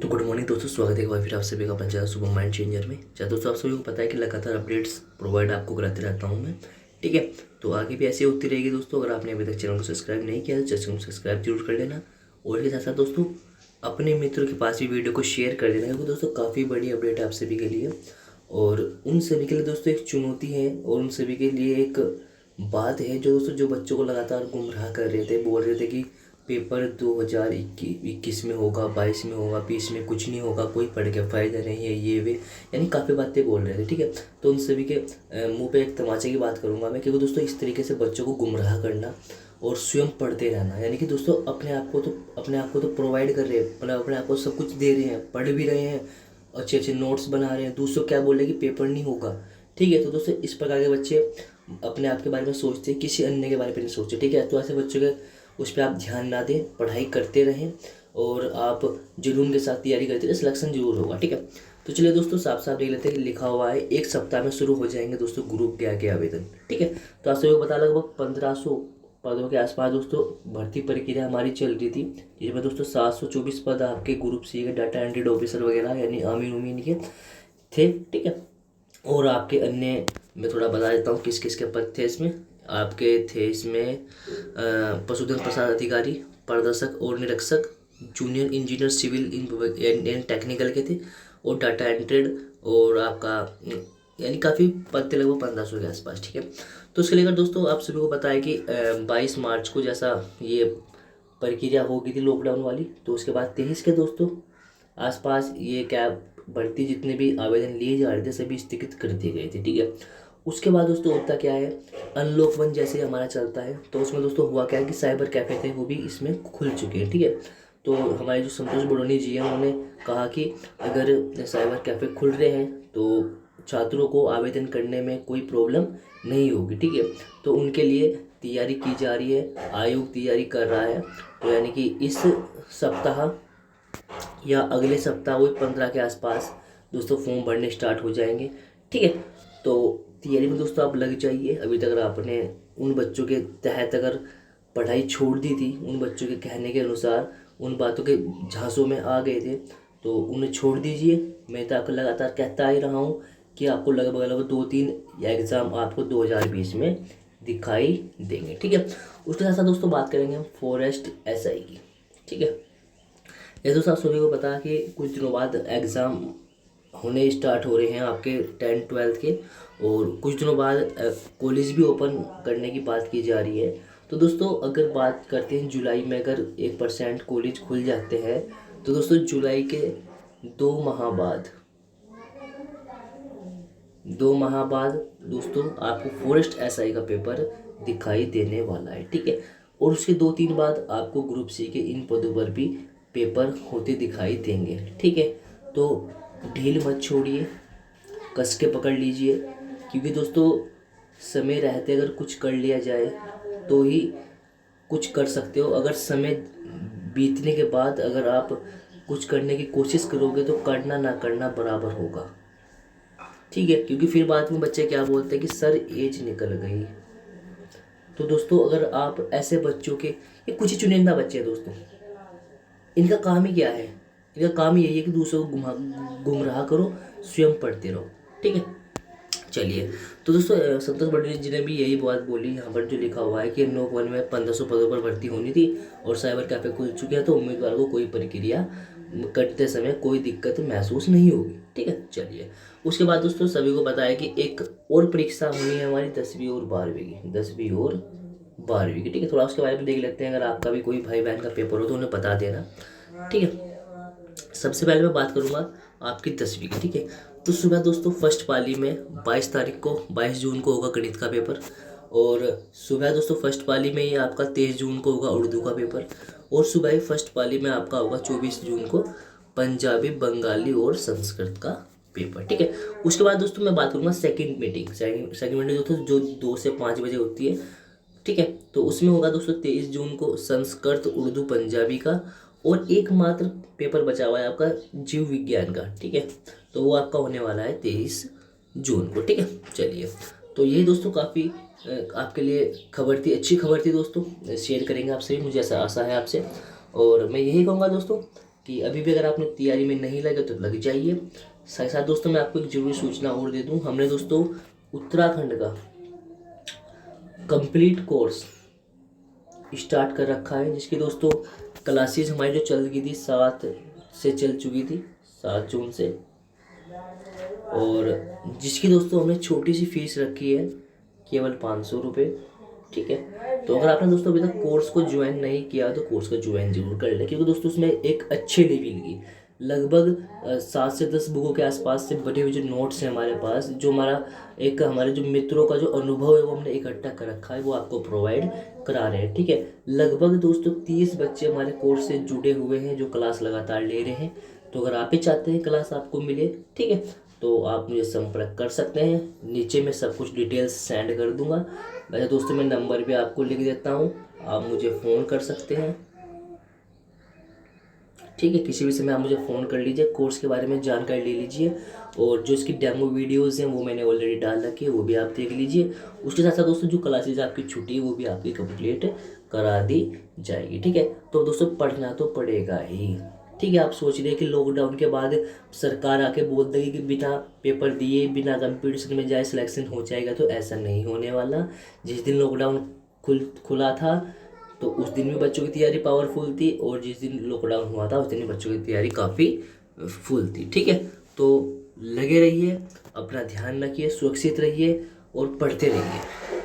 तो good morning दोस्तों, स्वागत है एक बार फिर आप सभी का अपना चैनल शुभम माइंड चेंजर में। चाहे दोस्तों आप सभी को पता है कि लगातार अपडेट्स प्रोवाइड आपको कराते रहता हूं मैं। ठीक है, तो आगे भी ऐसे होती रहेगी दोस्तों। अगर आपने अभी तक चैनल को सब्सक्राइब नहीं किया तो चैनल को सब्सक्राइब जरूर कर लेना। और इसके साथ साथ दोस्तों अपने मित्रों के पास भी वीडियो को शेयर कर देना, क्योंकि दोस्तों काफ़ी बड़ी अपडेट है आप सभी के लिए। और उन सभी के लिए दोस्तों एक चुनौती है, और उन सभी के लिए एक बात है जो दोस्तों जो बच्चों को लगातार गुमराह कर रहे थे, बोल रहे थे कि पेपर 2021 में होगा, 22 में होगा, 20 में कुछ नहीं होगा, कोई पढ़ के फ़ायदा नहीं है, ये वे यानी काफ़ी बातें बोल रहे थे। ठीक है, तो उन सभी के मुंह पे एक तमाचे की बात करूंगा मैं, क्योंकि दोस्तों इस तरीके से बच्चों को गुमराह करना और स्वयं पढ़ते रहना, यानी कि दोस्तों अपने आप को तो प्रोवाइड कर रहे हैं, मतलब अपने आप को सब कुछ दे रहे हैं, पढ़ भी रहे हैं, अच्छे अच्छे नोट्स बना रहे हैं, दूसरों क्या बोल रहे हैं कि पेपर नहीं होगा। ठीक है, तो दोस्तों इस प्रकार के बच्चे अपने आप के बारे में सोचते हैं, किसी अन्य के बारे में नहीं सोचते। ठीक है, तो ऐसे बच्चों के उस पर आप ध्यान ना दें, पढ़ाई करते रहें और आप जुनून के साथ तैयारी करते रहे, सिलेक्शन जरूर होगा। ठीक है, तो चलिए दोस्तों साफ साफ देख लेते हैं कि लिखा हुआ है 1 सप्ताह में शुरू हो जाएंगे दोस्तों ग्रुप के आगे आवेदन। ठीक है, तो आप सभी को पता लगभग 1500 पदों के आसपास दोस्तों भर्ती प्रक्रिया हमारी चल रही थी, जिसमें दोस्तों 724 पद आपके ग्रुप सी के डाटा एंट्री ऑफिसर वगैरह यानी आमीन उमीन के थे। ठीक है, और आपके अन्य मैं थोड़ा बता देता हूँ किस किस के पद थे इसमें। आपके थे इसमें पशुधन प्रसाद अधिकारी, प्रदर्शक और निरीक्षक, junior engineer civil and technical के थे, और डाटा एंट्रेड, और आपका यानी काफ़ी पद थे लगभग 1500 के आसपास। ठीक है, तो इसके लेकर दोस्तों आप सभी को पता है कि 22 मार्च को जैसा ये प्रक्रिया हो गई थी लॉकडाउन वाली, तो उसके बाद 23 के दोस्तों आसपास ये क्या भर्ती जितने भी आवेदन लिए जा रहे थे सभी स्थगित कर दिए गए थे। ठीक है, उसके बाद दोस्तों होता क्या है, अनलॉक 1 जैसे हमारा चलता है, तो उसमें दोस्तों हुआ क्या है कि साइबर कैफ़े थे वो भी इसमें खुल चुके हैं। ठीक है, तो हमारे जो संतोष बडोनी जी हैं उन्होंने कहा कि अगर साइबर कैफ़े खुल रहे हैं तो छात्रों को आवेदन करने में कोई प्रॉब्लम नहीं होगी। ठीक है, तो उनके लिए तैयारी की जा रही है, आयोग तैयारी कर रहा है। तो यानी कि इस सप्ताह या अगले सप्ताह वही 15 के आसपास दोस्तों फॉर्म भरने स्टार्ट हो जाएंगे। ठीक है, तो तैयारी में दोस्तों आप लग जाइए। अभी तक अगर आपने उन बच्चों के तहत अगर पढ़ाई छोड़ दी थी, उन बच्चों के कहने के अनुसार उन बातों के झांसों में आ गए थे, तो उन्हें छोड़ दीजिए। मैं तो आपको लगातार कहता ही रहा हूँ कि आपको लगभग लगभग 2-3 एग्ज़ाम आपको 2020 में दिखाई देंगे। ठीक है, उसके साथ साथ दोस्तों बात करेंगे हम फॉरेस्ट एसआई की। ठीक है, ये दोस्तों आप सभी को पता है कि कुछ दिनों बाद एग्ज़ाम होने स्टार्ट हो रहे हैं आपके 10th-12th के, और कुछ दिनों बाद कॉलेज भी ओपन करने की बात की जा रही है। तो दोस्तों अगर बात करते हैं जुलाई में, अगर 1% कॉलेज खुल जाते हैं तो दोस्तों जुलाई के 2 माह बाद दोस्तों आपको फॉरेस्ट एसआई का पेपर दिखाई देने वाला है। ठीक है, और उसके 2-3 बाद आपको ग्रुप सी के इन पदों पर भी पेपर होते दिखाई देंगे। ठीक है, तो ढील मत छोड़िए, कस के पकड़ लीजिए, क्योंकि दोस्तों समय रहते अगर कुछ कर लिया जाए तो ही कुछ कर सकते हो। अगर समय बीतने के बाद अगर आप कुछ करने की कोशिश करोगे तो करना ना करना बराबर होगा। ठीक है, क्योंकि फिर बाद में बच्चे क्या बोलते हैं कि सर एज निकल गई। तो दोस्तों अगर आप ऐसे बच्चों के, ये कुछ ही चुनिंदा बच्चे हैं दोस्तों, इनका काम ही क्या है, इनका काम यही है कि दूसरों को गुमराह करो, स्वयं पढ़ते रहो। ठीक है, चलिए, तो दोस्तों संतोष बडोनी जी ने भी यही बात बोली यहाँ पर जो लिखा हुआ है कि नॉक 1 में 1500 पदों पर भर्ती होनी थी और साइबर कैफे खुल चुके हैं, तो उम्मीदवार को कोई प्रक्रिया करते समय कोई दिक्कत महसूस नहीं होगी। ठीक है, चलिए, उसके बाद दोस्तों सभी को पता है कि एक और परीक्षा होनी है हमारी 10वीं और 12वीं की, 10वीं और 12वीं की। ठीक है, थोड़ा उसके बारे में देख लेते हैं। अगर आपका भी कोई भाई बहन का पेपर हो तो उन्हें बता देना। ठीक है, सबसे पहले मैं बात करूंगा आपकी 10वीं की। ठीक है, तो सुबह दोस्तों फर्स्ट पाली में 22 जून को होगा गणित का पेपर, और सुबह दोस्तों फर्स्ट पाली में ही आपका 23 जून को होगा उर्दू का पेपर, और सुबह ही फर्स्ट पाली में आपका होगा 24 जून को पंजाबी, बंगाली और संस्कृत का पेपर। ठीक है, उसके बाद दोस्तों मैं बात करूँगा सेकंड मीटिंग दोस्तों जो 2 से 5 बजे होती है। ठीक है, तो उसमें होगा दोस्तों 23 जून को संस्कृत, उर्दू, पंजाबी का, और एकमात्र पेपर बचा हुआ है आपका जीव विज्ञान का। ठीक है, तो वो आपका होने वाला है 23 जून को। ठीक है, चलिए, तो यही दोस्तों काफ़ी आपके लिए खबर थी, अच्छी खबर थी दोस्तों, शेयर करेंगे आपसे, मुझे ऐसा आशा है आपसे। और मैं यही कहूँगा दोस्तों कि अभी भी अगर आपने तैयारी में नहीं लगे तो लग जाइए। साथ साथ दोस्तों मैं आपको एक जरूरी सूचना और दे दूं, हमने दोस्तों उत्तराखंड का कंप्लीट कोर्स स्टार्ट कर रखा है, जिसकी दोस्तों क्लासेस हमारी जो चल गई थी 7 से चल चुकी थी, 7 जून से, और जिसकी दोस्तों हमने छोटी सी फीस रखी है केवल 500 रुपये। ठीक है, तो अगर आपने दोस्तों अभी तक कोर्स को ज्वाइन नहीं किया तो कोर्स को ज्वाइन जरूर कर लें, क्योंकि दोस्तों उसमें एक अच्छे लेवल की लगभग 7 से 10 बुकों के आसपास से बने हुए जो नोट्स हैं हमारे पास, जो हमारे जो मित्रों का जो अनुभव है वो हमने इकट्ठा कर रखा है, वो आपको प्रोवाइड करा रहे हैं। ठीक है, लगभग दोस्तों 30 बच्चे हमारे कोर्स से जुड़े हुए हैं जो क्लास लगातार ले रहे हैं। तो अगर आप भी चाहते हैं क्लास आपको मिले, ठीक है, तो आप मुझे संपर्क कर सकते हैं। नीचे मैं सब कुछ डिटेल्स सेंड कर दूंगा। वैसे दोस्तों मैं नंबर भी आपको लिख देता हूँ, आप मुझे फ़ोन कर सकते हैं। ठीक है, किसी भी समय आप मुझे फ़ोन कर लीजिए, कोर्स के बारे में जानकारी ले लीजिए, और जो इसकी डेमो वीडियोज़ हैं वो मैंने ऑलरेडी डाल रखी है, वो भी आप देख लीजिए। उसके साथ साथ दोस्तों जो क्लासेज आपकी छुट्टी है वो भी आपकी कंप्लीट करा दी जाएगी। ठीक है, तो दोस्तों पढ़ना तो पड़ेगा ही। ठीक है, आप सोच रहे हैं कि लॉकडाउन के बाद सरकार आके बोल देगी कि बिना पेपर दिए बिना कंपटीशन में जाए सिलेक्शन हो जाएगा, तो ऐसा नहीं होने वाला। जिस दिन लॉकडाउन खुला था तो उस दिन भी बच्चों की तैयारी पावरफुल थी, और जिस दिन लॉकडाउन हुआ था उस दिन भी बच्चों की तैयारी काफ़ी फुल थी। ठीक है, तो लगे रहिए, अपना ध्यान रखिए, सुरक्षित रहिए और पढ़ते रहिए।